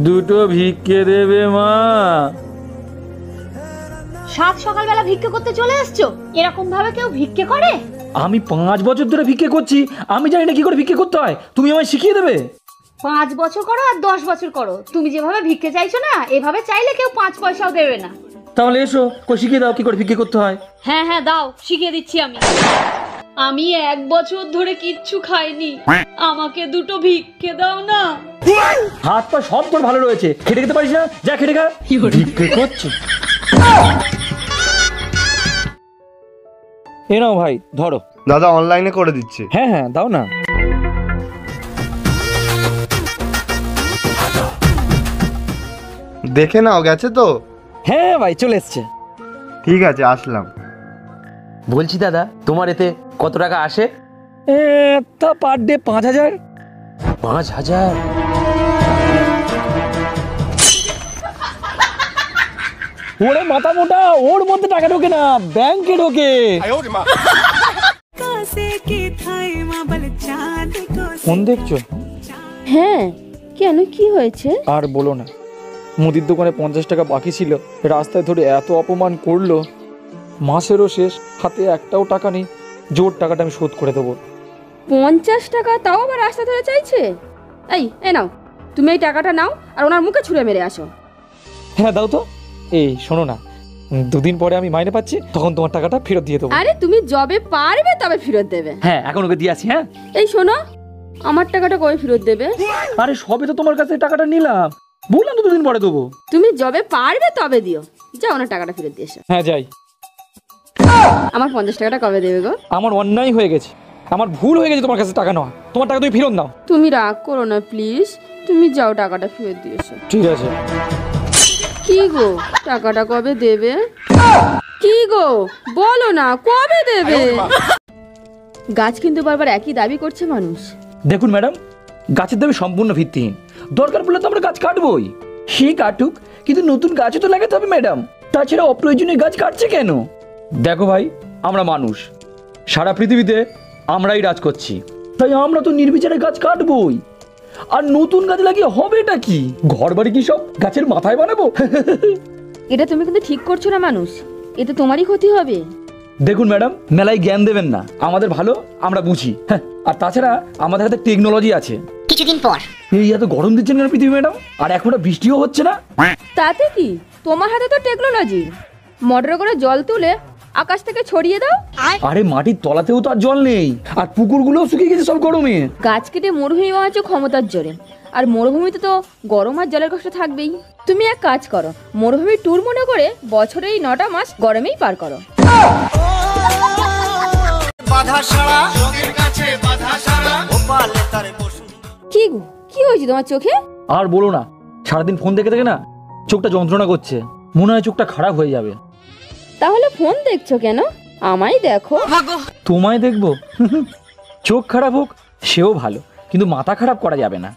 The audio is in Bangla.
দুটো ভিক্ষে দেবে মা? সাত সকালবেলা ভিক্ষে করতে চলে এসছো? এরকম ভাবে কেউ ভিক্ষে করে? আমি 5 বছর ধরে ভিক্ষে করছি, আমি জানি না কি করে ভিক্ষে করতে হয়, তুমি আমায় শিখিয়ে দেবে? 5 বছর করো আর 10 বছর করো, তুমি যেভাবে ভিক্ষে চাইছো না, এভাবে চাইলে কেউ 5 পয়সাও দেবে না। তাহলে এসো, শিখিয়ে দাও কি করে ভিক্ষে করতে হয়। হ্যাঁ হ্যাঁ দাও, শিখিয়ে দিচ্ছি। আমি 1 বছর ধরে কিচ্ছু খাইনি, আমাকে দুটো ভিক্ষে দাও না। হাত পা সব তোর ভালো রয়েছে, খেটে খেতে পারিস না? যা খেটে খা। ভিক্ষে করছে। এ নাও ভাই, ধরো। দাদা অনলাইনে করে দিচ্ছে। হ্যাঁ হ্যাঁ দাও না। দেখে নাও, গেছে তো? হ্যাঁ ভাই চলে এসছে। ঠিক আছে, আসলাম। বলছি দাদা, তোমার এতে কত টাকা আসে? তা পার ডে 5000। 5000? ওরে মাথা মোটা, ওর মধ্যে টাকা ঢোকে না, ব্যাংকে ঢোকে। ফোন দেখছো? হ্যাঁ, কেন, কি হয়েছে? আর বলো না, মুদির দোকানে 50 টাকা বাকি ছিল, রাস্তায় ধরে এত অপমান করলো। মাসেরও শেষ, হাতে একটাও টাকা নেই। জোর টাকাটা আমি শোধ করে দেবো। 50 টাকা, তাও আবার রাস্তা ধরে চাইছে? এই নাও, তুমি এই টাকাটা নাও আর ওনার মুখে ছুঁড়ে মেরে আসো। হ্যাঁ দাও তো। এই শোনো না, 2 দিন পরে আমি মাইনে পাচ্ছি, তখন তোমার টাকাটা ফেরত দিয়ে দেবো। আরে তুমি যবে পারবে তবে ফেরত দেবে। হ্যাঁ এখন ওকে দিয়ে আসি। হ্যাঁ এই শোনো, আমার টাকাটা কবে ফেরত দেবে? আরে সবে তো তোমার কাছে টাকাটা নিলাম, বললাম তো 2 দিন পরে দেবো। তুমি যবে পারবে তবে দিও। যাও, ওনার টাকাটা ফেরত দিয়ে এসো। হ্যাঁ যাই। আমার 50 টাকাটা কবে দেবে গো? আমার অন্যায় হয়ে গেছে, আমার ভুল হয়ে গেছে তোমার কাছে টাকা নেওয়া। তোমার টাকা তুমি ফেরত নাও। তুমি রাগ করো না প্লিজ, তুমি যাও, টাকাটা ফেরত দিয়ে এসো। ঠিক আছে। কি গো, টাকাটা কবে দেবে? কি গো, বলো না, কবে দেবে? গাছ কিন্তু বারবার একই দাবি করছে মানুষ। দেখুন ম্যাডাম, গাছের দাবি সম্পূর্ণ ভিত্তিহীন। দরকার পড়লে তো আমরা গাছ কাটবই, সে কাটুক, কিন্তু নতুন গাছও তো লাগাতে হবে ম্যাডাম। তাছাড়া অপ্রয়োজনীয় গাছ কাটছে কেন? দেখো ভাই, আমরা মানুষ, সারা পৃথিবীতে আমরাই রাজ করছি, তাই আমরা তো নির্বিচারে গাছ কাটবই। আর নতুন গাছ লাগিয়ে হবেটা কি? ঘর বাড়ি কি সব গাছের মাথায় বানাবো? এটা তুমি কিন্তু ঠিক করছো না মানুষ, এতে তোমারই ক্ষতি হবে। দেখুন ম্যাডাম, মেলায় জ্ঞান দেবেন না, আমাদের ভালো আমরা বুঝি। হ্যাঁ, আর তাছাড়া আমাদের হাতে টেকনোলজি আছে। কিছুদিন পর এই এত গরম দিচ্ছে না পৃথিবী ম্যাডাম, আর এখন বৃষ্টিও হচ্ছে না। তাতে কি, তোমার হাতে তো টেকনোলজি। মোটর করে জল তুলে আকাশ থেকে ছড়িয়ে দাও। আরে মাটির তলাতেও তো আর জল নেই, আর পুকুরগুলোও শুকিয়ে গেছে সব গরমে। গাছ কেটে মরুভূমি বানাচ্ছ ক্ষমতার জোরে, আর মরুভূমিতে তো গরম আর জলের কষ্ট থাকবেই। তুমি এক কাজ করো, মরুভূমির ট্যুর মনে করে বছরে এই 9টা মাস গরমেই পার করো। কি গো, কি হয়েছে তোমার চোখে? আর বলো না, সারাদিন ফোন দেখে দেখে না চোখটা যন্ত্রণা করছে, মনে হয় চোখটা খারাপ হয়ে যাবে। তাহলে ফোন দেখছো কেন? আমায় দেখো। তোমায় দেখবো? চোখ খারাপ হোক সেও ভালো, কিন্তু মাথা খারাপ করা যাবে না।